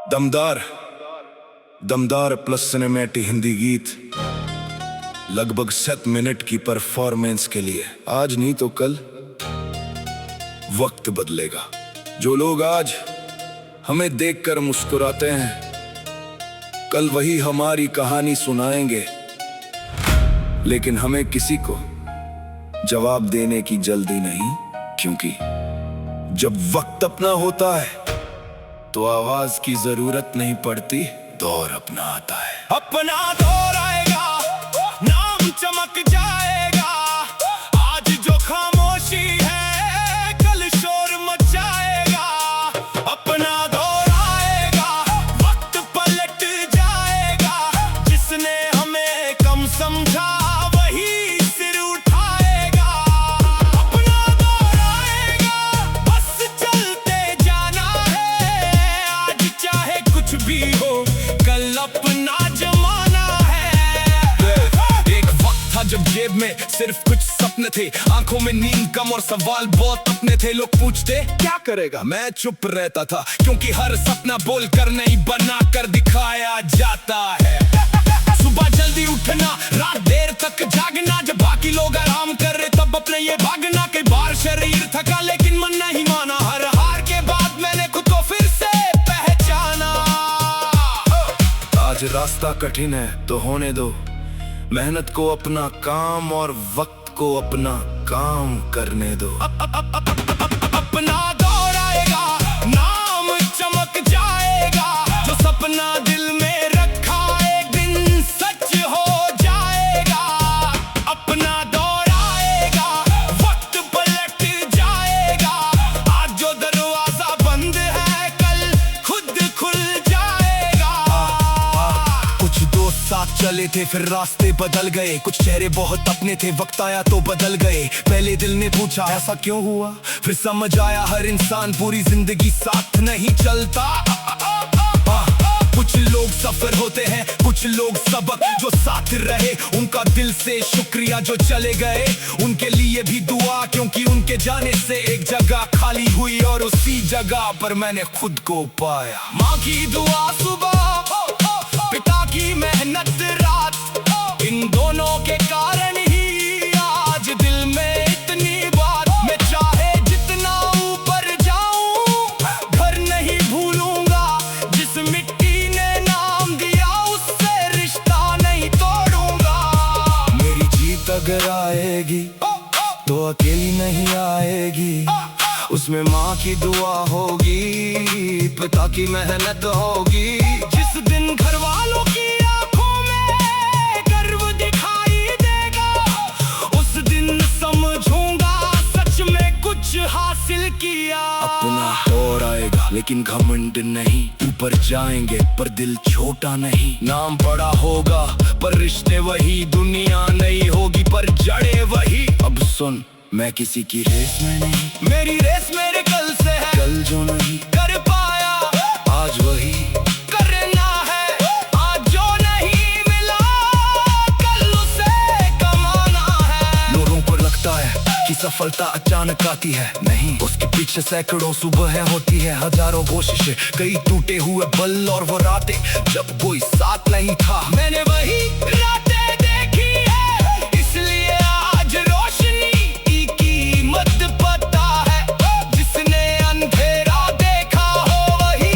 दमदार दमदार plus cinematic Hindi गीत लगभग 7 मिनट की परफॉर्मेंस के लिए आज नहीं तो कल वक्त बदलेगा। जो लोग आज हमें देखकर मुस्कुराते हैं कल वही हमारी कहानी सुनाएंगे, लेकिन हमें किसी को जवाब देने की जल्दी नहीं, क्योंकि जब वक्त अपना होता है तो आवाज की जरूरत नहीं पड़ती, दौर अपना आता है। अपना दौर आएगा, नाम चमक जाएगा। आज जो खामोशी है कल शोर मचाएगा। अपना दौर आएगा, वक्त पलट जाएगा। जिसने हमें कम समझा वही सिर उठाएगा। अपना दौर आएगा, बस चलते जाना है। आज चाहे कुछ भी हो कल अपना जमाना है। एक वक्त था जब जेब में सिर्फ कुछ सपने थे, आंखों में नींद कम और सवाल बहुत अपने थे। लोग पूछते क्या करेगा, मैं चुप रहता था, क्योंकि हर सपना बोलकर नहीं बना कर दिखाया जाता है। सुबह जल्दी उठना, रात देर तक जागना, जब बाकी लोग आराम कर रहे तब अपने ये भागना। कई बार शरीर थका लेकिन मन नहीं माना। हर हार के बाद मैंने खुद को फिर से पहचाना। आज रास्ता कठिन है तो होने दो, मेहनत को अपना काम और वक्त को अपना काम करने दो। अपना दौर आएगा, नाम चमक जाएगा। जो सपना दिल में रखा एक दिन सच हो जाएगा। अपना दौर आएगा, वक्त पलट जाएगा। आज जो दरवाजा बंद है कल खुद खुल जाएगा। कुछ दोस्त साथ चले थे फिर रास्ते बदल गए, कुछ चेहरे बहुत अपने थे वक्त आया तो बदल गए। पहले दिल ने पूछा ऐसा क्यों हुआ, फिर समझ आया हर इंसान पूरी जिंदगी साथ नहीं चलता। कुछ लोग सफर होते हैं, कुछ लोग सबक। जो साथ रहे उनका दिल से शुक्रिया, जो चले गए उनके लिए भी दुआ, क्योंकि उनके जाने से एक जगह खाली हुई और उसी जगह पर मैंने खुद को पाया। माँ की दुआ सुबह, पिता की मेहनत रात, इन दोनों के कारण ही आज दिल में इतनी बात। मैं चाहे जितना ऊपर जाऊं घर नहीं भूलूंगा। जिस मिट्टी ने नाम दिया उससे रिश्ता नहीं तोड़ूंगा। मेरी जीत अगर आएगी तो अकेली नहीं आएगी, उसमें माँ की दुआ होगी, पिता की मेहनत होगी। जिस दिन घर वालों की आंखों में गर्व दिखाई देगा, उस दिन समझूंगा सच में कुछ हासिल किया। अपना दौर आएगा लेकिन घमंड नहीं, ऊपर जाएंगे पर दिल छोटा नहीं। नाम बड़ा होगा पर रिश्ते वही, दुनिया नहीं होगी पर जड़े वही। अब सुन, मैं किसी की रेस में नहीं, मेरी रेस मेरे कल से है। कल जो नहीं कर पाया आज वही करना है। आज जो नहीं मिला कल उसे कमाना है। लोगों को लगता है कि सफलता अचानक आती है, नहीं, उसके पीछे सैकड़ों सुबह होती है, हजारों कोशिशें, कई टूटे हुए बल और वो रातें जब कोई साथ नहीं था। मैंने वही रातें देखी है, इसलिए आज रोशनी की कीमत पता है। जिसने अंधेरा देखा हो वही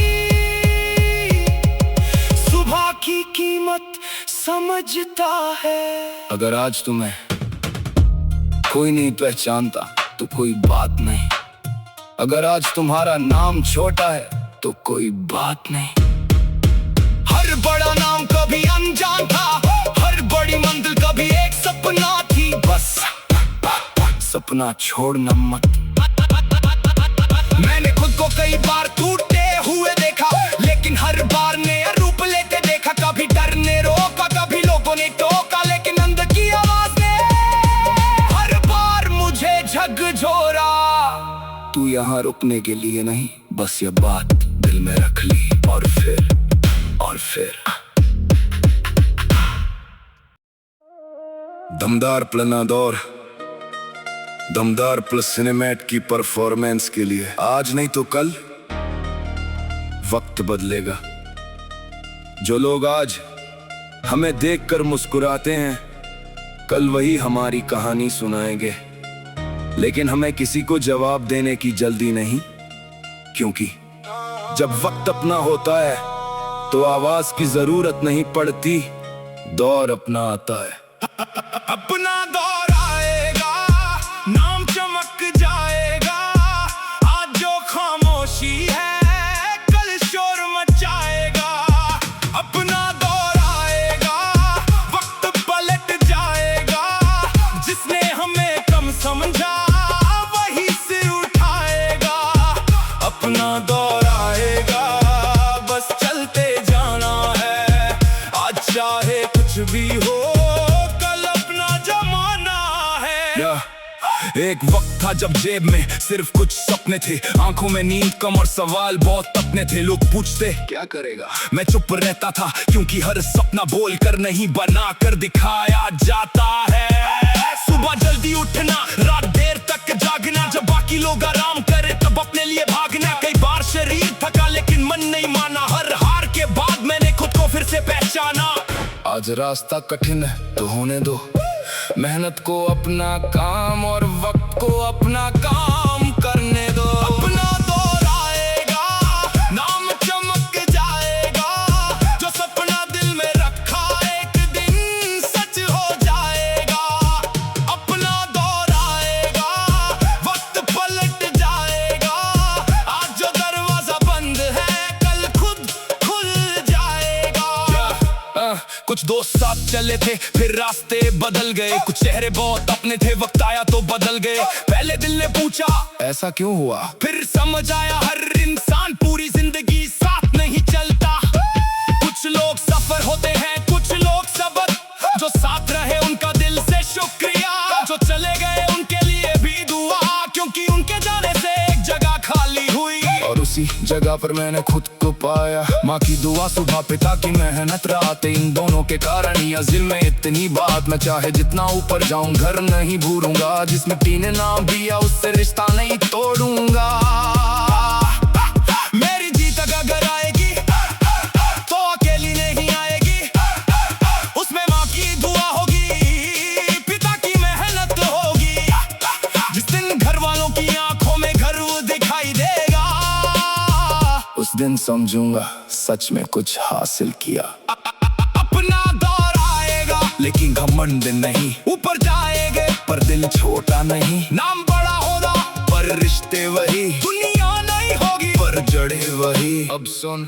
सुबह की कीमत समझता है। अगर आज तुम्हें कोई नहीं पहचानता तो कोई बात नहीं। अगर आज तुम्हारा नाम छोटा है तो कोई बात नहीं। हर बड़ा नाम कभी अनजान था, हर बड़ी मंजिल कभी एक सपना थी। बस सपना छोड़ना मत। मैंने खुद को कई बार टूटे हुए देखा, लेकिन हर बार नया रूप लेते देखा। कभी डर ने रोका, कभी लोगों ने टोका, लेकिन अंदर की आवाज ने हर बार मुझे झकझोरा। तू यहाँ रुकने के लिए नहीं, बस ये बात दिल में रख ली और फिर दमदार प्लना दौर दमदार प्लस सिनेमैट की परफॉर्मेंस के लिए आज नहीं तो कल वक्त बदलेगा। जो लोग आज हमें देखकर मुस्कुराते हैं, कल वही हमारी कहानी सुनाएंगे। लेकिन हमें किसी को जवाब देने की जल्दी नहीं, क्योंकि जब वक्त अपना होता है तो आवाज की जरूरत नहीं पड़ती, दौर अपना आता है। अपना दौर आएगा, नाम चमक जाएगा। आज जो खामोशी है कल शोर मचाएगा। अपना दौर आएगा, वक्त पलट जाएगा। जिसने हमें कम समझा वही सिर उठाएगा। अपना दौर आएगा, बस चलते जाना है। आज चाहे कुछ भी हो, कल अपना जमाना है। एक वक्त था जब जेब में सिर्फ कुछ सपने थे, आंखों में नींद कम और सवाल बहुत अपने थे। लोग पूछते क्या करेगा, मैं चुप रहता था, क्योंकि हर सपना बोल कर नहीं बना कर दिखाया जाता है। सुबह जल्दी उठना, रात देर तक जागना, जब बाकी लोग आराम करे तब अपने लिए भागना। कई बार शरीर थका लेकिन मन नहीं माना, हर हार के बाद मैंने खुद को फिर से पहचाना। आज रास्ता कठिन है तो होने दो, मेहनत को अपना काम और वक्त को अपना काम करने दो। अपना दौर आएगा, नाम चमक जाएगा। जो सपना दिल में रखा एक दिन सच हो जाएगा। अपना दौर आएगा, वक्त पलट जाएगा। आज जो दरवाजा बंद है कल खुद खुल जाएगा। कुछ दोस्त साथ चले थे फिर रास्ते बदल गए, कुछ चेहरे बहुत अपने थे, वक्त आया तो बदल गए। पहले दिल ने पूछा ऐसा क्यों हुआ, फिर समझ आया हर इंसान पूरी जिंदगी साथ नहीं चलता। कुछ लोग सफर होते हैं, कुछ लोग सबक। जो साथ रहे उनका दिल से शुक्रिया, जो चले गए उनके लिए भी दुआ, क्योंकि उनके जाने से एक जगह खाली हुई और उसी जगह पर मैंने खुद को पाया। माँ की दुआ, सुबह पिता की मेहनत, रात, इन दोनों के कारण या दिल में इतनी बात। मैं चाहे जितना ऊपर जाऊं घर नहीं भूलूंगा, जिस मिट्टी ने नाम दिया उससे रिश्ता नहीं तोड़ूंगा। मेरी जीत अगर आएगी तो अकेली नहीं आएगी, उसमें माँ की दुआ होगी, पिता की मेहनत होगी। जिस दिन घर वालों की आंखों में घर दिखाई देगा, उस दिन समझूंगा सच में कुछ हासिल किया। अपना दौर आएगा लेकिन घमंड नहीं, ऊपर जाएंगे पर दिल छोटा नहीं। नाम बड़ा होगा पर रिश्ते वही, दुनिया नहीं होगी पर जड़े वही। अब सुन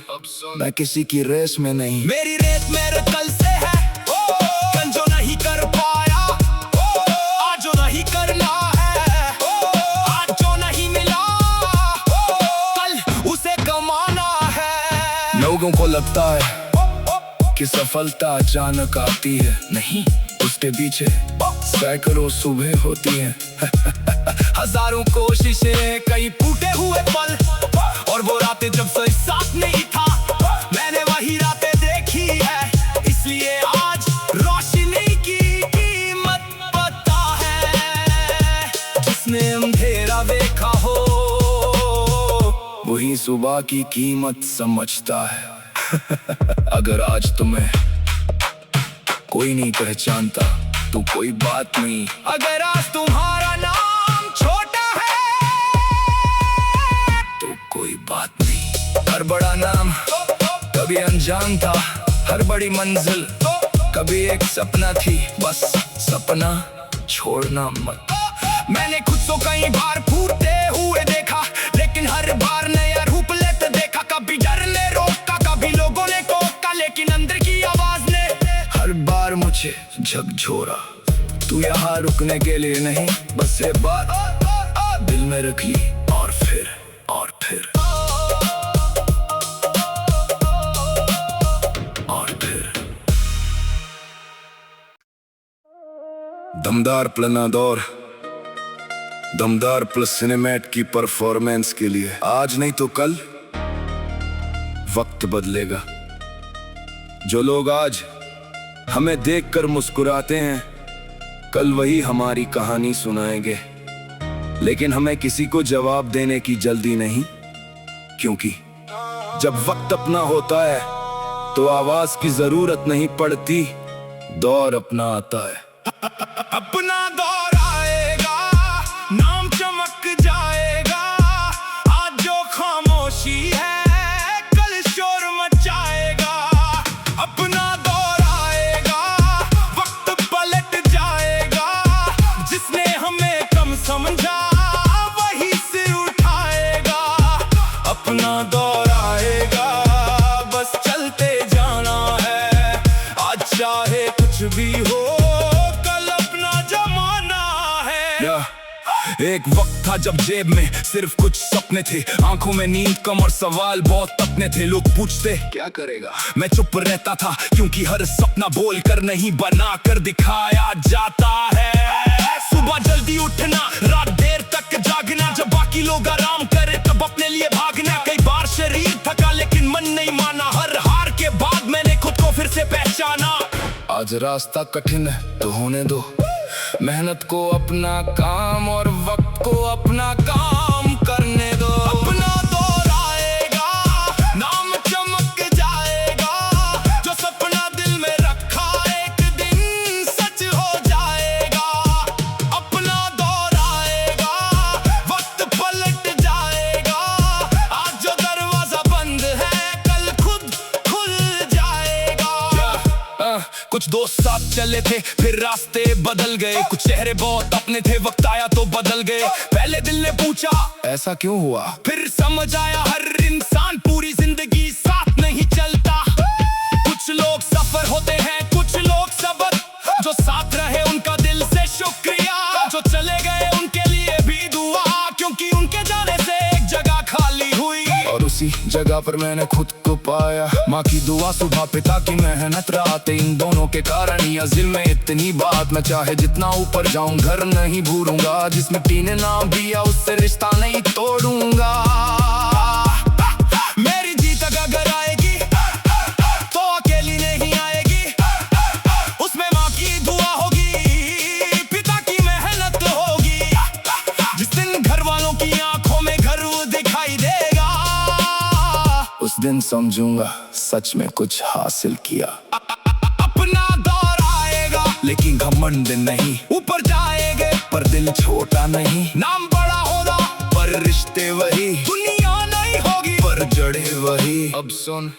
मैं किसी की रेस में नहीं, मेरी रेत मेरे कल से है। कल जो नहीं कर पाया आज जो नहीं करना है, आज जो नहीं मिला कल उसे कमाना है। लोगों को लगता है कि सफलता अचानक आती है, नहीं, उसके पीछे सैकड़ों सुबह होती हैं। हजारों कोशिशें, कई टूटे हुए पल, और वो रातें जब कोई साथ नहीं था। मैंने वही रातें देखी है, इसलिए आज रोशनी की कीमत पता है। जिसने अंधेरा देखा हो वही सुबह की कीमत समझता है। अगर आज तुम्हें कोई नहीं पहचानता तो कोई बात नहीं। अगर आज तुम्हारा नाम छोटा है तो कोई बात नहीं। हर बड़ा नाम कभी अनजान था, हर बड़ी मंजिल कभी एक सपना थी। बस सपना छोड़ना मत। मैंने खुद को कई बार फूटते हुए देखा, लेकिन हर बार नया रूप लेते देखा। कभी डर ने रोका, कभी लोगों ने टोका, लेकिन अंदर की आवाज ने हर बार मुझे झकझोरा। तू यहाँ रुकने के लिए नहीं, बस ये बात दिल में रख ली, और फिर और फिर और फिर। दमदार प्लनादौर, दमदार प्लस सिनेमैट की परफॉर्मेंस के लिए आज नहीं तो कल वक्त बदलेगा। जो लोग आज हमें देखकर मुस्कुराते हैं, कल वही हमारी कहानी सुनाएंगे। लेकिन हमें किसी को जवाब देने की जल्दी नहीं, क्योंकि जब वक्त अपना होता है तो आवाज की जरूरत नहीं पड़ती, दौर अपना आता है। अपना दौर आएगा, नाम चमक जाएगा। आज जो खामोशी है कल शोर मचाएगा। अपना दौर आएगा, वक्त पलट जाएगा। जिसने हमें कम समझा वही सिर उठाएगा। अपना दौर आएगा, बस चलते जाना है। आज चाहे कुछ भी हो, कल अपना जमाना है। एक वक्त था जब जेब में सिर्फ कुछ सपने थे, आंखों में नींद कम और सवाल बहुत अपने थे। लोग पूछते क्या करेगा, मैं चुप रहता था क्योंकि हर सपना बोल कर नहीं बना कर दिखाया जाता है। सुबह जल्दी उठना, रात देर तक जागना, जब बाकी लोग आराम करे तब अपने लिए भागना। कई बार शरीर थका लेकिन मन नहीं माना, हर हार के बाद मैंने खुद को फिर से पहचाना। आज रास्ता कठिन है तो होने दो, मेहनत को अपना काम और वक्त को अपना काम करने दो। अपना दौर आएगा, नाम चमक जाएगा। जो सपना दिल में रखा एक दिन सच हो जाएगा। अपना दौर आएगा, वक्त पलट जाएगा। आज जो दरवाजा बंद है कल खुद खुल जाएगा। कुछ दोस्त साथ चले थे फिर रास्ते बदल गए, कुछ चेहरे बहुत अपने थे वक्त आया तो बदल गए। पहले दिल ने पूछा ऐसा क्यों हुआ, फिर समझ आया हर इंसान पूरी जिंदगी साथ नहीं चलता। कुछ लोग सफर होते हैं, कुछ लोग सबक। जो साथ रहे उनका दिल से शुक्रिया, जो चले गए उनके लिए भी दुआ, क्योंकि उनके जाने से एक जगह खाली हुई और उसी जगह पर मैंने खुद को पाया। माँ की दुआ, सुबह पिता की मेहनत, रात, इन दोनों के कारण या दिल में इतनी बात। मैं चाहे जितना ऊपर जाऊं घर नहीं भूलूंगा, जिस मिट्टी ने नाम दिया उससे रिश्ता नहीं तोड़ूंगा। मेरी जीत अगर आएगी तो अकेली नहीं आएगी, उसमें माँ की दुआ होगी, पिता की मेहनत होगी। जिस दिन घर वालों की आंखों में गर्व दिखाई देगा, उस दिन समझूंगा सच में कुछ हासिल किया। अपना दौर आएगा लेकिन घमंड नहीं, ऊपर जाएंगे पर दिल छोटा नहीं। नाम बड़ा होगा पर रिश्ते वही, दुनिया नहीं होगी पर जड़े वही। अब सुन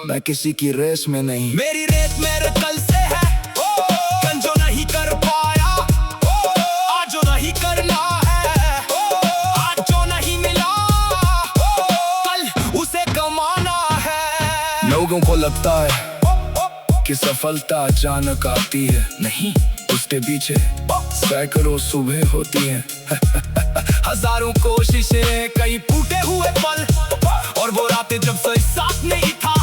मैं किसी की रेस में नहीं, मेरी रेत मेरे कल से है। कल जो नहीं कर पाया आज जो नहीं करना है, आज जो नहीं मिला कल उसे कमाना है। लोगों को लगता है कि सफलता अचानक आती है, नहीं, उसके पीछे सैकड़ों सुबह होती हैं। हजारों कोशिशें, कई टूटे हुए पल, और वो रातें जब कोई साथ नहीं था,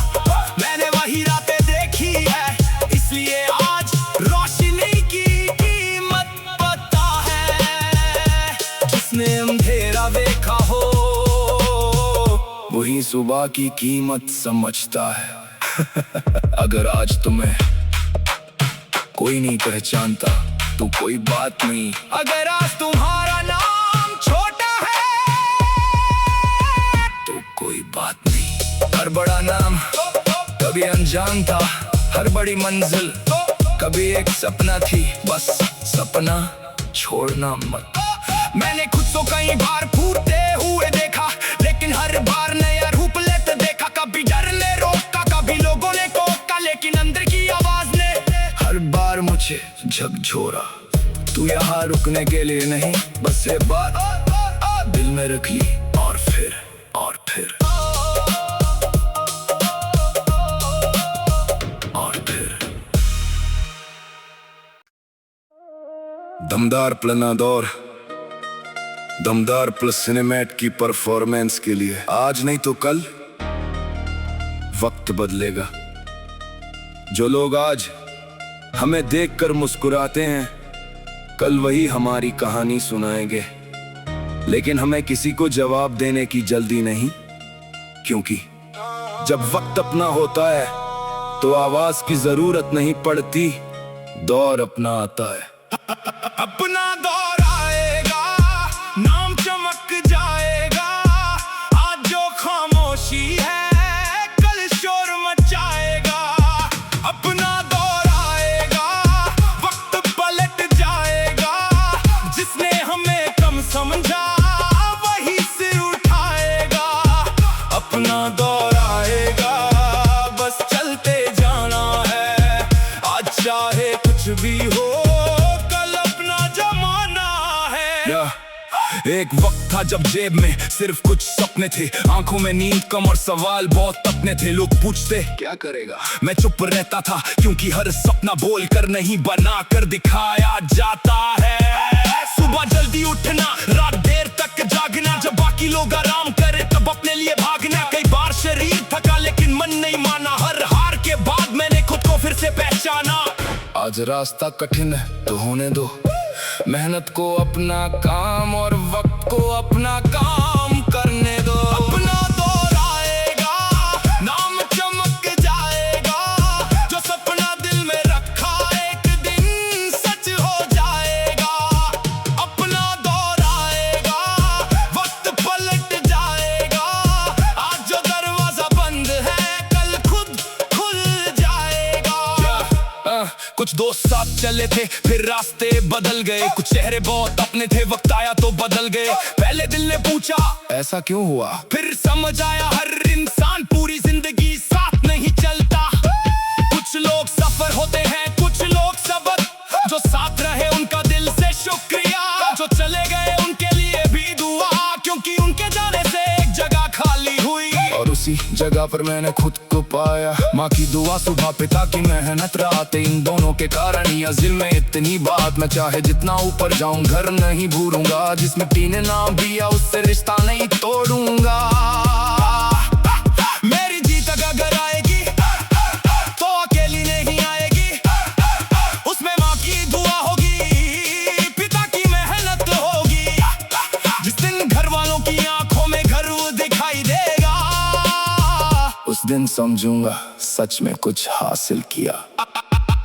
मैंने वही रातें देखी है। इसलिए आज रोशनी की कीमत पता है। जिसने अंधेरा देखा हो वही सुबह की कीमत समझता है। अगर आज तुम्हें कोई नहीं पहचानता तो कोई बात नहीं। अगर आज तुम्हारा नाम छोटा है तो कोई बात नहीं। हर बड़ा नाम कभी अनजान था, हर बड़ी मंजिल कभी एक सपना थी। बस सपना छोड़ना मत। मैंने खुद को कई बार फूटते हुए देखा, लेकिन हर बार नया रूप लेते देखा। कभी डर ने रोका, कभी लोगों ने टोका, लेकिन अंदर की आवाज ने हर बार मुझे झकझोरा। तू यहाँ रुकने के लिए नहीं, बस ये बात दिल में रख ली, और फिर और फिर और फिर। दमदार प्लनादौर, दमदार प्लस सिनेमैट की परफॉर्मेंस के लिए आज नहीं तो कल वक्त बदलेगा। जो लोग आज हमें देखकर मुस्कुराते हैं, कल वही हमारी कहानी सुनाएंगे। लेकिन हमें किसी को जवाब देने की जल्दी नहीं, क्योंकि जब वक्त अपना होता है तो आवाज की जरूरत नहीं पड़ती, दौर अपना आता है। अपना दौर आएगा, नाम चमक जाएगा। आज जो खामोशी है कल शोर मचाएगा। अपना दौर आएगा, बस चलते जाना है। आज चाहे कुछ भी हो, कल अपना जमाना है। एक वक्त था जब जेब में सिर्फ कुछ सपने थे, आंखों में नींद कम और सवाल बहुत अपने थे। लोग पूछते क्या करेगा, मैं चुप रहता था, क्योंकि हर सपना बोल कर नहीं बना कर दिखाया जाता है। सुबह जल्दी उठना, रात देर तक जागना, जब बाकी लोग आराम करे तब अपने लिए भागना। कई बार शरीर थका लेकिन मन नहीं माना, हर हार के बाद मैंने खुद को फिर से पहचाना। आज रास्ता कठिन है तो होने दो, मेहनत को अपना काम और वक्त को अपना काम करने दो। अपना दौर आएगा, नाम चमक जाएगा, जो सपना दिल में रखा एक दिन सच हो जाएगा। अपना दौर आएगा, वक्त पलट जाएगा, आज जो दरवाजा बंद है कल खुद खुल जाएगा। कुछ दोस्त साथ चले थे फिर रास्ते बदल गए, कुछ चेहरे बहुत अपने थे, वक्त आया तो बदल गए। पहले दिल ने पूछा ऐसा क्यों हुआ, फिर समझ आया हर इंसान पूरी जिंदगी साथ नहीं चलता। कुछ लोग सफर होते हैं, कुछ लोग सबक, जो साथ रहे उनका दिल से शुक्रिया, जो चले गए उनके लिए भी दुआ, क्योंकि उनके जाने से एक जगह खाली हुई और उसी जगह पर मैंने खुद को पाया। माँ की दुआ, सुबह पिता की मेहनत, रात, इन दोनों के कारण या दिल में इतनी बात। मैं चाहे जितना ऊपर जाऊं घर नहीं भूलूंगा, जिस मिट्टी ने नाम दिया उससे रिश्ता नहीं तोड़ूंगा। मेरी जीत अगर आएगी तो अकेली नहीं आएगी, उसमें माँ की दुआ होगी, पिता की मेहनत होगी। जिस दिन घर वालों की आंखों में घर दिखाई देगा, उस दिन समझूंगा सच में कुछ हासिल किया।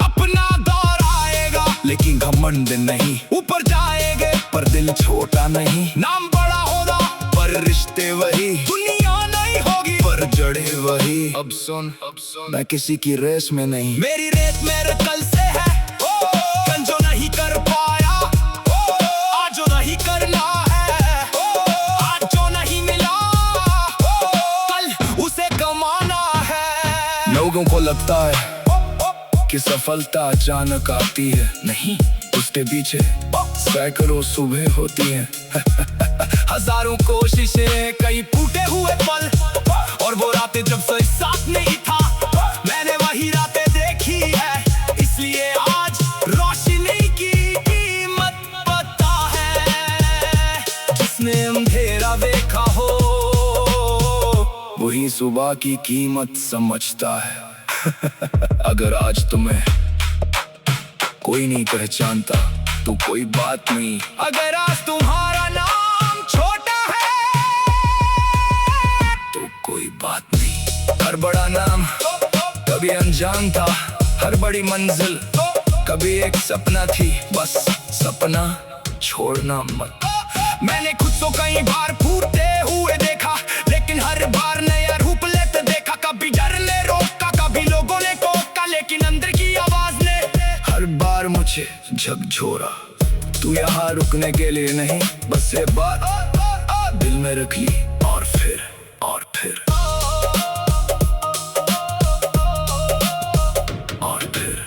अपना दौर आएगा लेकिन घमंड नहीं, ऊपर जाएंगे पर दिल छोटा नहीं। नाम बड़ा होगा पर रिश्ते वही, दुनिया नहीं होगी पर जड़े वही। अब सुन मैं किसी की रेस में नहीं, मेरी रेस मेरे कल से है। कल जो नहीं कर पाया आज जो नहीं करना है, आज जो नहीं मिला कल उसे कमाना है। लोगों को लगता है कि सफलता अचानक आती है, नहीं, उसके पीछे सैकड़ों सुबह होती हैं। हजारों कोशिशें, कई टूटे हुए पल, और वो रातें जब कोई साथ नहीं था, मैंने वही रातें देखी है। इसलिए आज रोशनी की कीमत पता है, जिसने अंधेरा देखा हो वही सुबह की कीमत समझता है। अगर आज तुम्हें कोई नहीं पहचानता तो कोई बात नहीं, अगर आज तुम्हारा नाम छोटा है तो कोई बात नहीं। हर बड़ा नाम कभी अनजान था, हर बड़ी मंजिल कभी एक सपना थी, बस सपना छोड़ना मत। मैंने खुद को कई बार फूटते हुए देखा, लेकिन हर बार नया रूप लेते देखा। कभी डर ने रोका, कभी लोगों ने टोका, लेकिन अंदर की आवाज ने हर बार मुझे झकझोरा। तू यहाँ रुकने के लिए नहीं, बस ये बात दिल में रख ली, और फिर और फिर और फिर।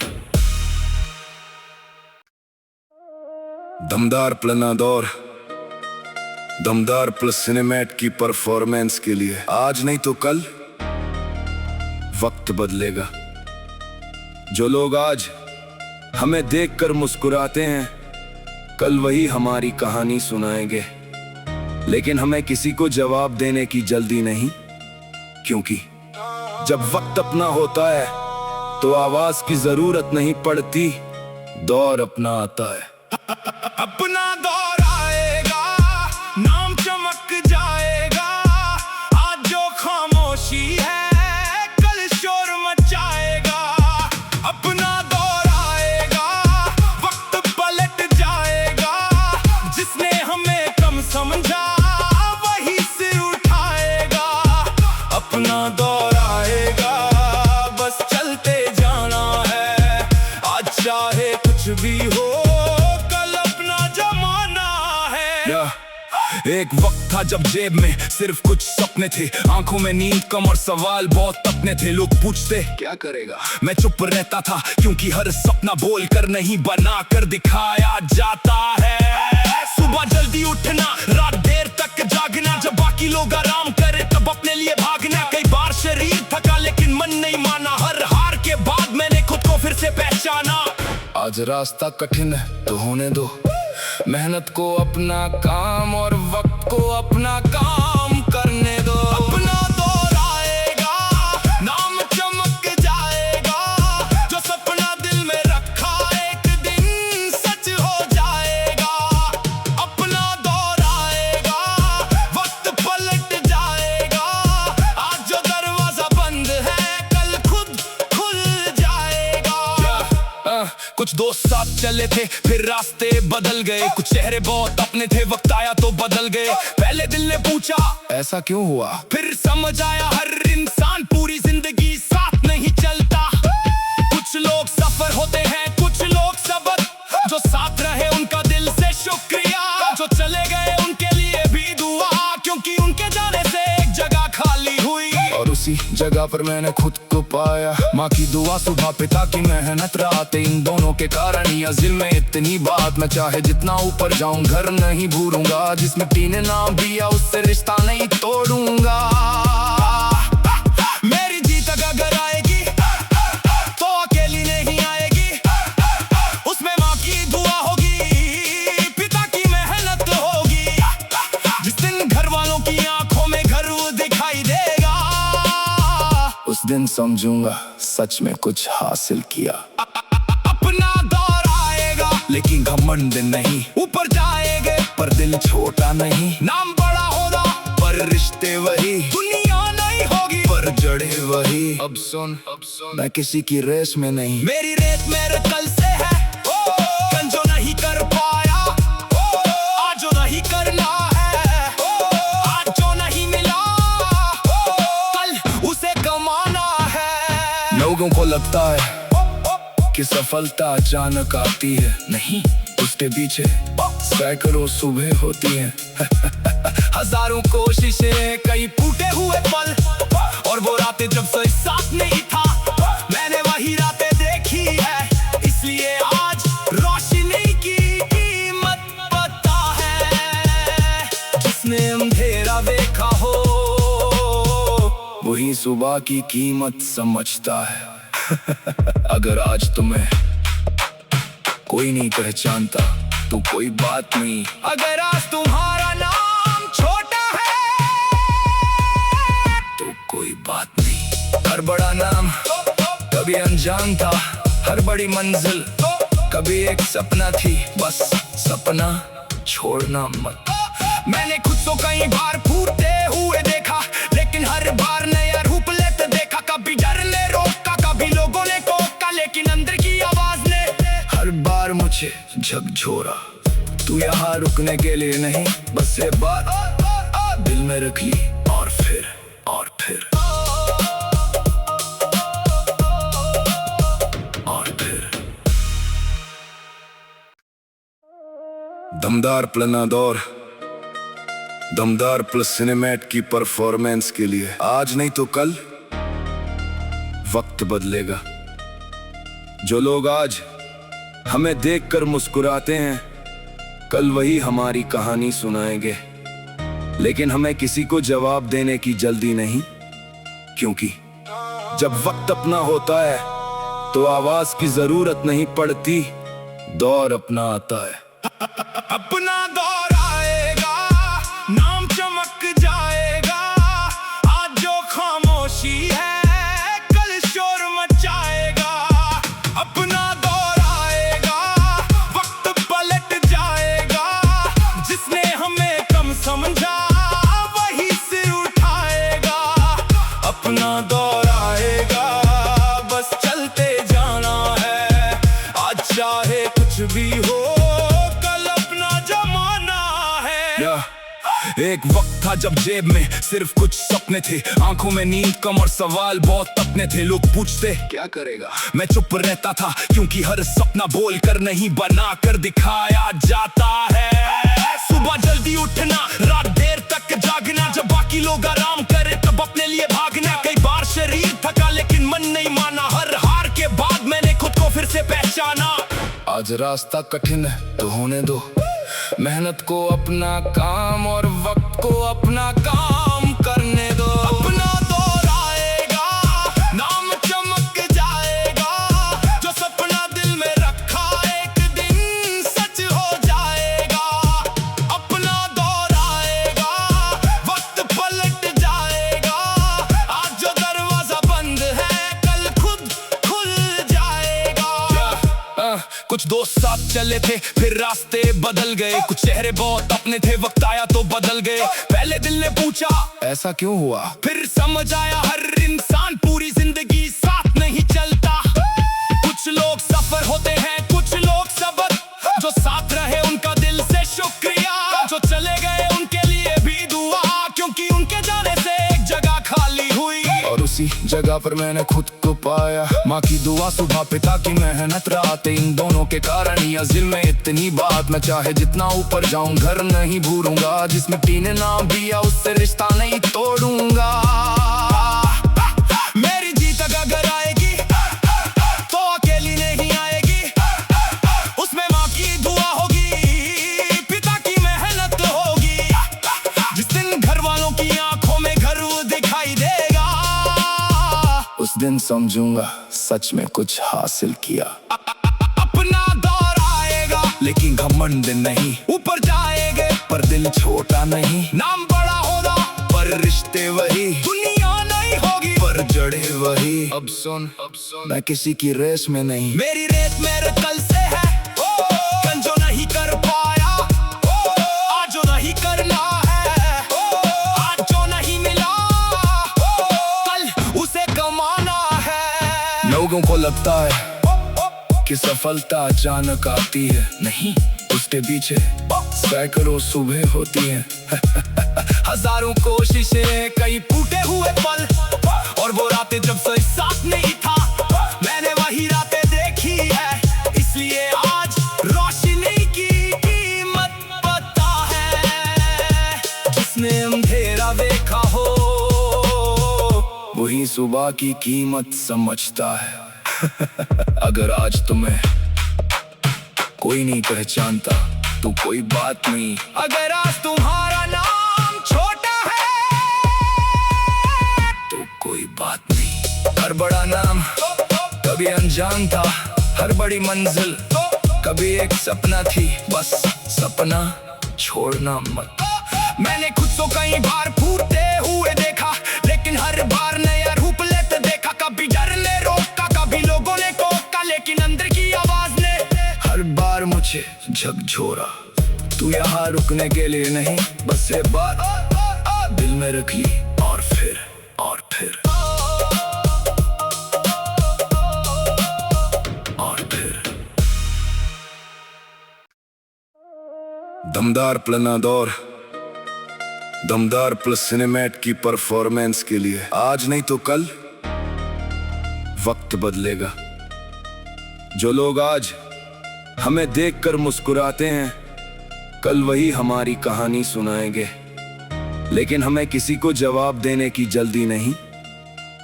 दमदार प्लनादौर, दमदार प्लस सिनेमैट की परफॉर्मेंस के लिए आज नहीं तो कल वक्त बदलेगा। जो लोग आज हमें देखकर मुस्कुराते हैं, कल वही हमारी कहानी सुनाएंगे। लेकिन हमें किसी को जवाब देने की जल्दी नहीं, क्योंकि जब वक्त अपना होता है तो आवाज की जरूरत नहीं पड़ती, दौर अपना आता है। अपना दौर आएगा, नाम चमक जाएगा, आज जो खामोशी है कल शोर मचाएगा। अपना दौर आएगा, वक्त पलट जाएगा, जिसने हमें कम समझा वही सिर उठाएगा। अपना दौर आएगा, बस चलते जाना है, आज चाहे कुछ भी हो एक वक्त था जब जेब में सिर्फ कुछ सपने थे, आंखों में नींद कम और सवाल बहुत अपने थे। लोग पूछते क्या करेगा, मैं चुप रहता था क्योंकि हर सपना बोल कर नहीं बना कर दिखाया जाता है। सुबह जल्दी उठना, रात देर तक जागना, जब बाकी लोग आराम करे तब अपने लिए भागना। कई बार शरीर थका लेकिन मन नहीं माना, हर हार के बाद मैंने खुद को फिर से पहचाना। आज रास्ता कठिन है तो होने दो, मेहनत को अपना काम और वक्त को अपना काम करने दो। अपना दौर आएगा, नाम चमक जाएगा, जो सपना दिल में रखा एक दिन सच हो जाएगा। अपना दौर आएगा, वक्त पलट जाएगा, आज जो दरवाजा बंद है कल खुद खुल जाएगा। कुछ दोस्त साथ चले थे फिर रास्ते बदल गए, कुछ चेहरे बहुत अपने थे वक्त आया तो बदल गए। पहले दिल ने पूछा ऐसा क्यों हुआ, फिर समझ आया हर इंसान पूरी जिंदगी साथ नहीं चलता। कुछ लोग सफर होते हैं, कुछ लोग सबक, जो साथ रहे उनका दिल से शुक्रिया, जो चले गए उनके लिए भी दुआ, क्योंकि उनके जाने से एक जगह खाली हुई और उसी जगह पर मैंने खुद को पाया। माँ की दुआ, सुबह पिता की मेहनत, रात, इन दोनों के कारण यह दिल में इतनी बात। मैं चाहे जितना ऊपर जाऊं घर नहीं भूलूंगा, जिस मिट्टी ने नाम दिया उससे रिश्ता नहीं तोड़ूंगा। मेरी जीत अगर आएगी तो अकेली नहीं आएगी, उसमें माँ की दुआ होगी, पिता की मेहनत होगी। जिस दिन घर वालों की आंखों में घर दिखाई देगा, उस दिन समझूंगा सच में कुछ हासिल किया। अपना दौर आएगा लेकिन घमंड नहीं, ऊपर जाएंगे पर दिल छोटा नहीं। नाम बड़ा होगा पर रिश्ते वही, दुनिया नहीं होगी पर जड़े वही। अब सुन मैं किसी की रेस में नहीं, मेरी रेत मेरे कल से है। कल जो नहीं कर पाया आज जो नहीं करना है, आज जो नहीं मिला कल उसे कमाना है। लोगों को लगता है कि सफलता अचानक आती है, नहीं, उसके पीछे सैकड़ों सुबह होती हैं। हजारों कोशिशें, कई टूटे हुए पल, और वो रातें जब कोई साथ नहीं था, मैंने वही रातें देखी है। इसलिए आज रोशनी की कीमत पता है, जिसने अंधेरा देखा हो वही सुबह की कीमत समझता है। अगर आज तुम्हें कोई नहीं पहचानता तो कोई बात नहीं, अगर आज तुम्हारा नाम छोटा है तो कोई बात नहीं। हर बड़ा नाम कभी अनजान था, हर बड़ी मंजिल कभी एक सपना थी, बस सपना छोड़ना मत। मैंने खुद को कई बार फूटते हुए देखा, लेकिन हर बार नया रूप लेते देखा। कभी डर ने रोका, कभी लोगों ने टोका, लेकिन अंदर की आवाज ने हर बार मुझे झकझोरा। तू यहाँ रुकने के लिए नहीं, बस ये बात दिल में रख ली, और फिर और फिर और फिर। दमदार प्लनादौर, दमदार प्लस सिनेमैट की परफॉर्मेंस के लिए आज नहीं तो कल वक्त बदलेगा। जो लोग आज हमें देखकर मुस्कुराते हैं, कल वही हमारी कहानी सुनाएंगे। लेकिन हमें किसी को जवाब देने की जल्दी नहीं, क्योंकि जब वक्त अपना होता है तो आवाज की जरूरत नहीं पड़ती, दौर अपना आता है। अपना दौर आएगा, नाम चमक जाएगा, आज जो खामोशी है कल शोर मचाएगा। अपना दौर आएगा, वक्त पलट जाएगा, जिसने हमें कम समझा वही सिर उठाएगा। अपना दौर आएगा, बस चलते जाना है, आज चाहे कुछ भी हो एक वक्त था जब जेब में सिर्फ कुछ सपने थे, आंखों में नींद कम और सवाल बहुत अपने थे। लोग पूछते क्या करेगा, मैं चुप रहता था क्योंकि हर सपना बोल कर नहीं बना कर दिखाया जाता है। सुबह जल्दी उठना, रात देर तक जागना, जब बाकी लोग आराम करे तब अपने लिए भागना। कई बार शरीर थका लेकिन मन नहीं माना, हर हार के बाद मैंने खुद को फिर से पहचाना। आज रास्ता कठिन है तो होने दो, मेहनत को अपना काम और वक्त को अपना काम करने दो। अपना दौर आएगा, नाम चमक जाएगा, जो सपना दिल में रखा एक दिन सच हो जाएगा। अपना दौर आएगा, वक्त पलट जाएगा, आज जो दरवाजा बंद है कल खुद खुल जाएगा। कुछ दोस्त साथ चले थे फिर रास्ते बदल गए, कुछ चेहरे बहुत अपने थे वक्त आया तो बदल गए। पहले दिल ने पूछा ऐसा क्यों हुआ, फिर समझ आया हर इंसान पूरी जिंदगी साथ नहीं चलता। कुछ लोग सफर होते हैं, कुछ लोग सबक, जो साथ रहे उनका दिल से शुक्रिया, जो चले गए उनके लिए भी दुआ, क्योंकि उनके जाने से एक जगह खाली हुई। और उसी जगह पर मैंने खुद को पाया। माँ की दुआ, सुबह पिता की मेहनत, रात, इन दोनों के कारण यह दिल में इतनी बात। मैं चाहे जितना ऊपर जाऊं घर नहीं भूलूंगा, जिस मिट्टी ने नाम दिया उससे रिश्ता नहीं तोड़ूंगा। मेरी जीत अगर आएगी तो अकेली नहीं आएगी, उसमें माँ की दुआ होगी, पिता की मेहनत होगी। जिस दिन घर वालों की आंखों में गर्व दिखाई देगा, उस दिन समझूंगा सच में कुछ हासिल किया। अपना दौर आएगा लेकिन घमंड नहीं, ऊपर जाएंगे पर दिल छोटा नहीं। नाम बड़ा होगा पर रिश्ते वही, दुनिया नहीं होगी पर जड़े वही। अब सुन मैं किसी की रेस में नहीं, मेरी रेत मेरे कल से है, कल जो नहीं कर पाया आज जो नहीं करना है, आज जो नहीं मिला कल उसे कमाना है। लोगों को लगता है कि सफलता अचानक आती है, नहीं, उसके पीछे सैकड़ों सुबह होती हैं। हजारों कोशिशें, कई टूटे हुए पल, और वो रातें जब कोई साथ नहीं था, मैंने वही रातें देखी है, इसलिए आज रोशनी की कीमत पता है। जिसने अंधेरा देखा हो वही सुबह की कीमत समझता है। अगर आज तुम्हें कोई नहीं पहचानता तो कोई बात नहीं, अगर आज तुम्हारा नाम छोटा है तो कोई बात नहीं। हर बड़ा नाम कभी अनजान था, हर बड़ी मंजिल कभी एक सपना थी, बस सपना छोड़ना मत। मैंने खुद को कई बार फूटते हुए देखा, लेकिन हर बार नया रूप लेते देखा। कभी डर ने रोका, कभी लोगों ने टोका, लेकिन अंदर की आवाज ने हर बार मुझे झकझोरा। तू यहाँ रुकने के लिए नहीं, बस ये बात दिल में रख ली, और फिर और फिर और फिर। दमदार प्लनादौर, दमदार प्लस सिनेमैट की परफॉर्मेंस के लिए आज नहीं तो कल वक्त बदलेगा। जो लोग आज हमें देखकर मुस्कुराते हैं, कल वही हमारी कहानी सुनाएंगे। लेकिन हमें किसी को जवाब देने की जल्दी नहीं,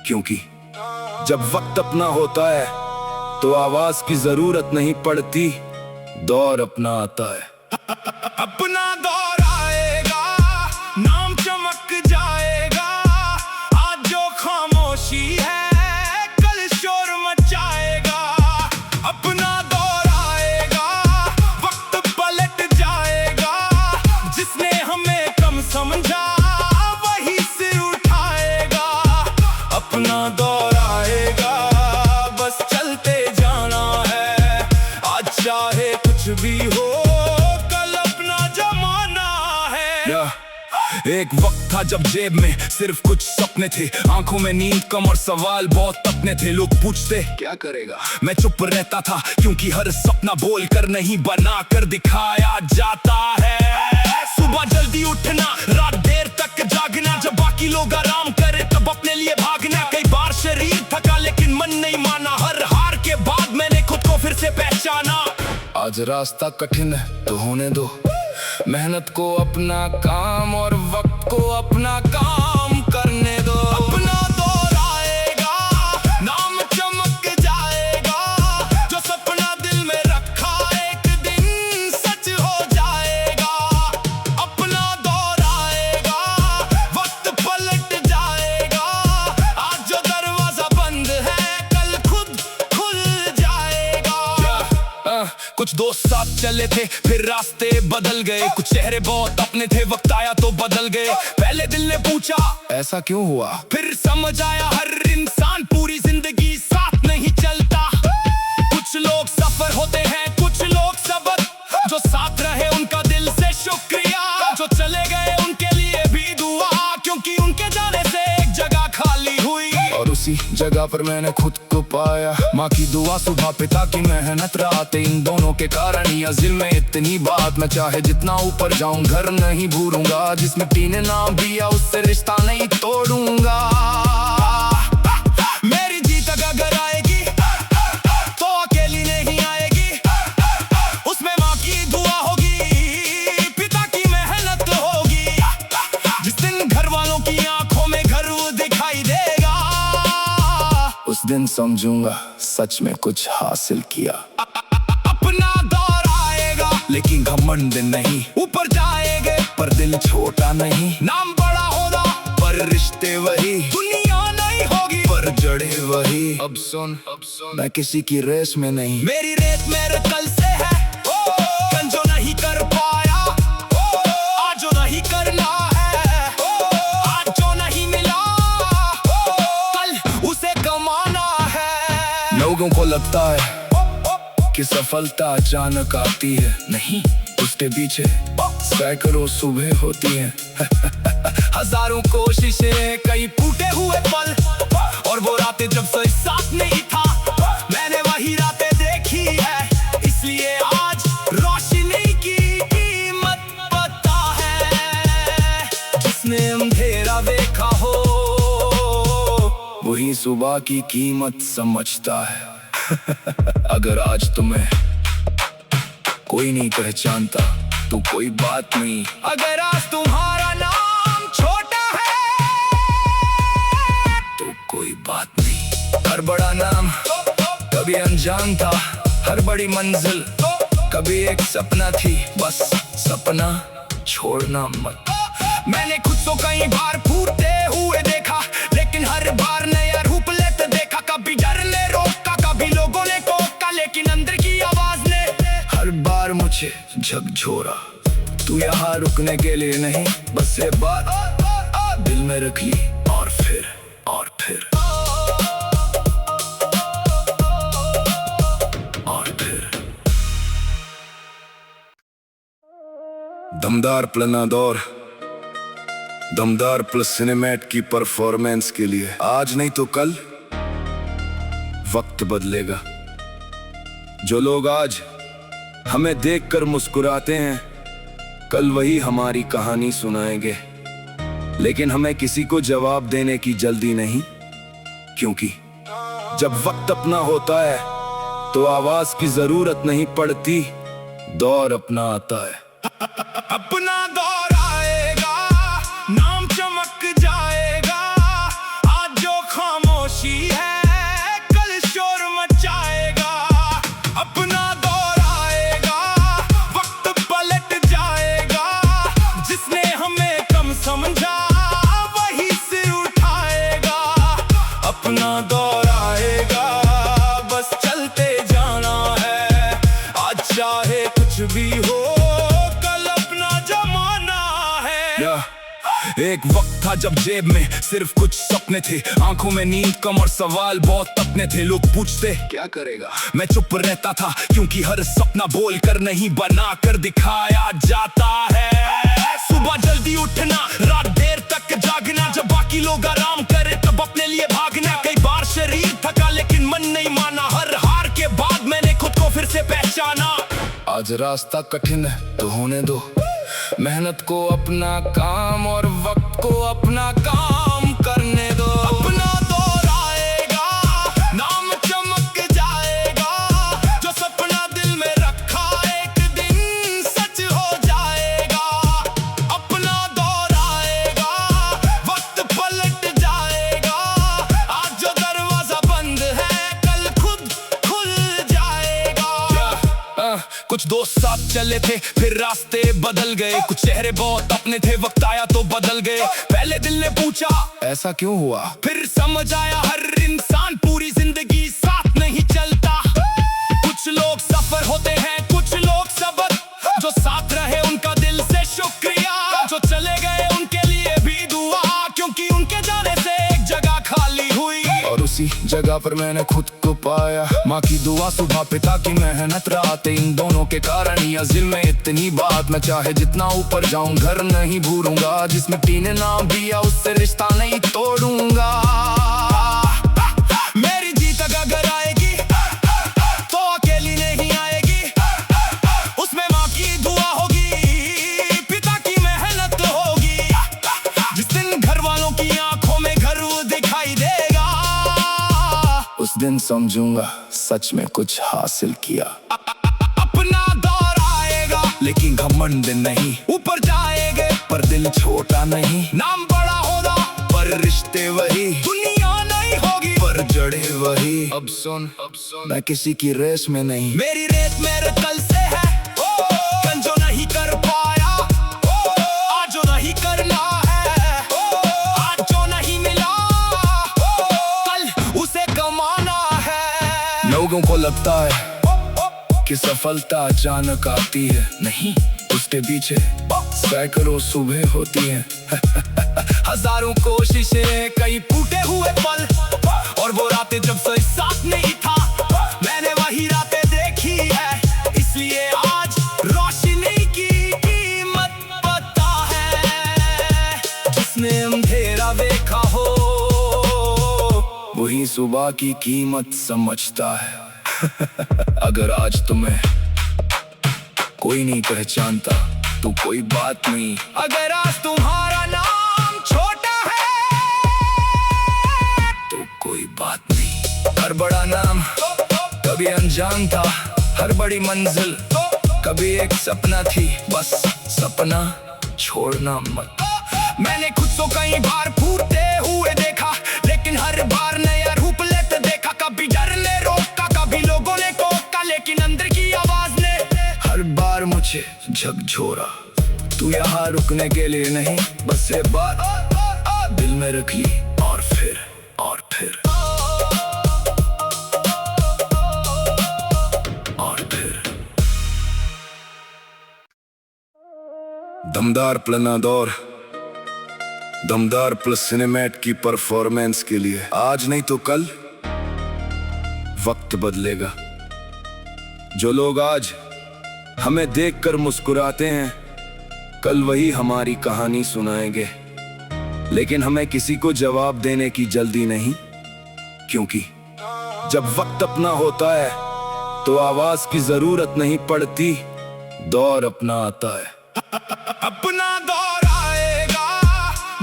क्योंकि जब वक्त अपना होता है तो आवाज की जरूरत नहीं पड़ती, दौर अपना आता है। अपना दौर आएगा, नाम चमक जाएगा, आज जो खामोशी है कल शोर मचाएगा। अपना दौर आएगा, वक्त पलट जाएगा, जिसने हमें कम समझा वही सिर उठाएगा। अपना दौर आएगा, बस चलते जाना है, आज चाहे कुछ भी हो एक वक्त था जब जेब में सिर्फ कुछ सपने थे, आंखों में नींद कम और सवाल बहुत अपने थे। लोग पूछते क्या करेगा, मैं चुप रहता था, क्योंकि हर सपना बोल कर नहीं बना कर दिखाया जाता है। सुबह जल्दी उठना, रात देर तक जागना, जब बाकी लोग आराम करे तब अपने लिए भागना। कई बार शरीर थका लेकिन मन नहीं माना, हर हार के बाद मैंने खुद को फिर से पहचाना। आज रास्ता कठिन है तो होने दो, मेहनत को अपना काम और वक्त को अपना काम करने दो। अपना दौर आएगा, नाम चमक जाएगा, जो सपना दिल में रखा एक दिन सच हो जाएगा। अपना दौर आएगा, वक्त पलट जाएगा, आज जो दरवाजा बंद है कल खुद खुल जाएगा। कुछ दोस्त साथ चले थे फिर रास्ते बदल गए, कुछ चेहरे बहुत अपने थे वक्त आया तो बदल गए। पहले दिल ने पूछा ऐसा क्यों हुआ, फिर समझ आया हर इंसान पूरी जिंदगी साथ नहीं चलता। कुछ लोग सफर होते हैं, कुछ लोग सबक, जो साथ रहे उनका दिल से शुक्रिया, जो चले गए उनके लिए भी दुआ, क्योंकि उनके जाने से एक जगह खाली हुई और उसी जगह पर मैंने खुद को पाया। माँ की दुआ, सुबह पिता की मेहनत, रात, इन दोनों के कारण या दिल में इतनी बात। मैं चाहे जितना ऊपर जाऊं घर नहीं भूलूंगा, जिस मिट्टी ने नाम दिया उससे रिश्ता नहीं तोड़ूंगा। मेरी जीत अगर आएगी तो अकेली नहीं आएगी, उसमें माँ की दुआ होगी, पिता की मेहनत होगी। जिस दिन घर वालों की आंखों में घर दिखाई देगा, उस दिन समझूंगा सच में कुछ हासिल किया। अपना दौर आएगा लेकिन घमंड नहीं, ऊपर जाएंगे पर दिल छोटा नहीं। नाम बड़ा होगा पर रिश्ते वही, दुनिया नहीं होगी पर जड़े वही। अब सुन मैं किसी की रेस में नहीं, मेरी रेत मेरे कल से है, कल जो नहीं कर पाया आज जो नहीं करना है, आज जो नहीं मिला कल उसे कमाना है। लोगों को लगता है कि सफलता अचानक आती है, नहीं, उसके पीछे सैकड़ों सुबह होती हैं। हजारों कोशिशें, कई टूटे हुए पल, और वो रातें जब कोई साथ नहीं था, मैंने वही रातें देखी है, इसलिए आज रोशनी की कीमत पता है। जिसने अंधेरा देखा हो वही सुबह की कीमत समझता है। अगर आज तुम्हें कोई नहीं पहचानता तो कोई बात नहीं, अगर आज तुम्हारा नाम छोटा है तो कोई बात नहीं। हर बड़ा नाम कभी अनजान था, हर बड़ी मंजिल कभी एक सपना थी, बस सपना छोड़ना मत। मैंने खुद को कई बार फूटते हुए देखा, लेकिन हर बार नया रूप लेते देखा। कभी डर ने रोका, कभी लोगों ने टोका, लेकिन अंदर की आवाज ने हर बार मुझे झकझोरा। तू यहाँ रुकने के लिए नहीं, बस ये बात दिल में रख ली, और फिर दमदार प्लनादौर, दमदार प्लस सिनेमैट की परफॉर्मेंस के लिए आज नहीं तो कल वक्त बदलेगा। जो लोग आज हमें देखकर मुस्कुराते हैं कल वही हमारी कहानी सुनाएंगे, लेकिन हमें किसी को जवाब देने की जल्दी नहीं, क्योंकि जब वक्त अपना होता है तो आवाज की जरूरत नहीं पड़ती, दौर अपना आता है। अपना दौर आएगा, नाम चमक जाएगा, आज जो खामोशी है कल शोर मचाएगा। अपना दौर आएगा, वक्त पलट जाएगा, जिसने हमें कम समझा वही सिर उठाएगा। अपना दौर आएगा, बस चलते जाना है, आज चाहे कुछ भी हो एक वक्त था जब जेब में सिर्फ कुछ सपने थे, आंखों में नींद कम और सवाल बहुत अपने थे। लोग पूछते क्या करेगा, मैं चुप रहता था, क्योंकि हर सपना बोल कर नहीं बना कर दिखाया जाता है। सुबह जल्दी उठना, रात देर तक जागना, जब बाकी लोग आराम करे तब अपने लिए भागना। कई बार शरीर थका लेकिन मन नहीं माना, हर हार के बाद मैंने खुद को फिर से पहचाना। आज रास्ता कठिन है तो होने दो, मेहनत को अपना काम और वक्त को अपना काम करने दो। अपना दौर आएगा, नाम चमक जाएगा, जो सपना दिल में रखा एक दिन सच हो जाएगा। कुछ दोस्त साथ चले थे फिर रास्ते बदल गए, कुछ चेहरे बहुत अपने थे, वक्त आया तो बदल गए। पहले दिल ने पूछा ऐसा क्यों हुआ, फिर समझ आया हर इंसान पूरी जिंदगी साथ नहीं चलता। कुछ लोग सफर होते हैं, कुछ लोग सबक, जो साथ रहे उनका दिल से शुक्रिया, जो चले गए उनके लिए भी दुआ, क्योंकि उनके जाने से एक जगह खाली हुई। और उसी जगह पर मैंने खुद को पाया। माँ की दुआ, सुबह पिता की मेहनत, रात, इन दोनों के कारण या दिल में इतनी बात। मैं चाहे जितना ऊपर जाऊं घर नहीं भूलूंगा, जिस मिट्टी ने नाम दिया उससे रिश्ता नहीं तोड़ूंगा। मेरी जीत अगर आएगी तो अकेली नहीं आएगी, उसमें माँ की दुआ होगी, पिता की मेहनत होगी। जिस दिन घर वालों की आंखों में गर्व दिखाई देगा, उस दिन समझूंगा सच में कुछ हासिल किया। अपना दौर आएगा लेकिन घमंड नहीं, ऊपर जाएंगे पर दिल छोटा नहीं। नाम बड़ा होगा पर रिश्ते वही, दुनिया नहीं होगी पर जड़े वही। अब सुन मैं किसी की रेस में नहीं, मेरी रेत मेरे कल से है, कल जो नहीं कर पाया आज जो नहीं करना है, आज जो नहीं मिला कल उसे कमाना है। लोगों को लगता है कि सफलता अचानक आती है, नहीं, उसके पीछे सैकड़ों सुबह होती हैं। हजारों कोशिशें, कई टूटे हुए पल, और वो रातें जब कोई साथ नहीं था, मैंने वही रातें देखी है, इसलिए आज रोशनी की कीमत पता है। जिसने अंधेरा देखा हो वही सुबह की कीमत समझता है। अगर आज तुम्हें कोई नहीं पहचानता तो कोई बात नहीं, अगर आज तुम्हारा नाम छोटा है तो कोई बात नहीं। हर बड़ा नाम कभी अनजान था, हर बड़ी मंजिल कभी एक सपना थी, बस सपना छोड़ना मत। मैंने खुद को कई बार फूटते हुए देखा, लेकिन हर बार नया रूप लेते देखा। कभी डर ने रोका, कभी लोगों ने टोका, लेकिन अंदर की आवाज ने हर बार मुझे झकझोरा। तू यहाँ रुकने के लिए नहीं, बस ये बात दिल में रख ली, और फिर और फिर और फिर। दमदार प्लनादौर, दमदार प्लस सिनेमैट की परफॉर्मेंस के लिए आज नहीं तो कल वक्त बदलेगा। जो लोग आज हमें देखकर मुस्कुराते हैं, कल वही हमारी कहानी सुनाएंगे। लेकिन हमें किसी को जवाब देने की जल्दी नहीं, क्योंकि जब वक्त अपना होता है तो आवाज की जरूरत नहीं पड़ती, दौर अपना आता है। अपना दौर आएगा,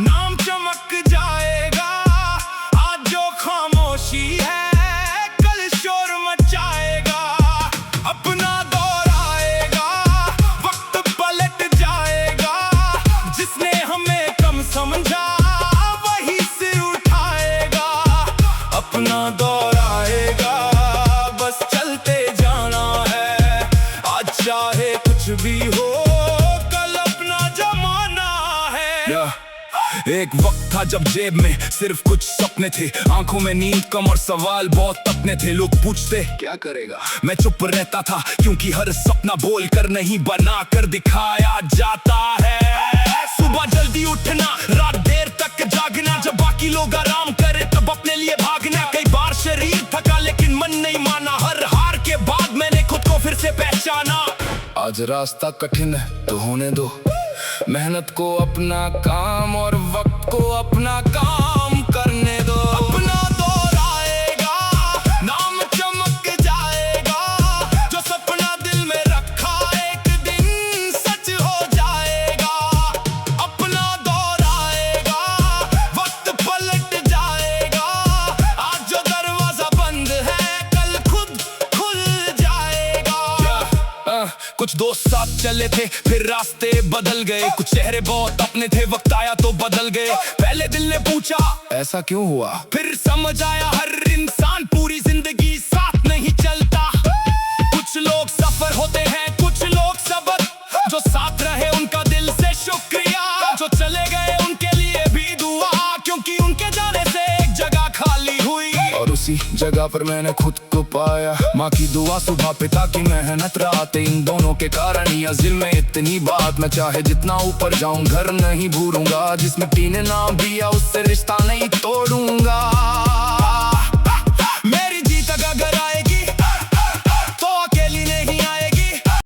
नाम चमक जाएगा, आज जो खामोशी है कल शोर मचाएगा। अपना दौर आएगा, वक्त पलट जाएगा, जिसने हमें कम समझा वही सिर उठाएगा। अपना दौर आएगा, बस चलते जाना है, आज चाहे कुछ भी हो एक वक्त था जब जेब में सिर्फ कुछ सपने थे, आंखों में नींद कम और सवाल बहुत अपने थे। लोग पूछते क्या करेगा, मैं चुप रहता था, क्योंकि हर सपना बोल कर नहीं बना कर दिखाया जाता है। सुबह जल्दी उठना, रात देर तक जागना, जब बाकी लोग आराम करे तब अपने लिए भागना। कई बार शरीर थका लेकिन मन नहीं माना, हर हार के बाद मैंने खुद को फिर से पहचाना। आज रास्ता कठिन है तो होने दो, मेहनत को अपना काम और वक्त को अपना काम करने दो। अपना दौर आएगा, नाम चमक जाएगा, जो सपना दिल में रखा एक दिन सच हो जाएगा। अपना दौर आएगा, वक्त पलट जाएगा, आज जो दरवाजा बंद है कल खुद खुल जाएगा। कुछ दोस्त साथ चले थे फिर रास्ते बदल गए, कुछ चेहरे बहुत अपने थे, वक्त आया तो बदल गए। पहले दिल ने पूछा ऐसा क्यों हुआ, फिर समझ आया हर इंसान पूरी जिंदगी साथ नहीं चलता। कुछ लोग सफर होते हैं, कुछ किसी जगह पर मैंने खुद को पाया। माँ की दुआ, सुबह पिता की मेहनत, रात, इन दोनों के कारण ही दिल में इतनी बात। मैं चाहे जितना ऊपर जाऊं घर नहीं भूलूंगा, जिस मिट्टी ने नाम दिया उससे रिश्ता नहीं तोड़ूंगा।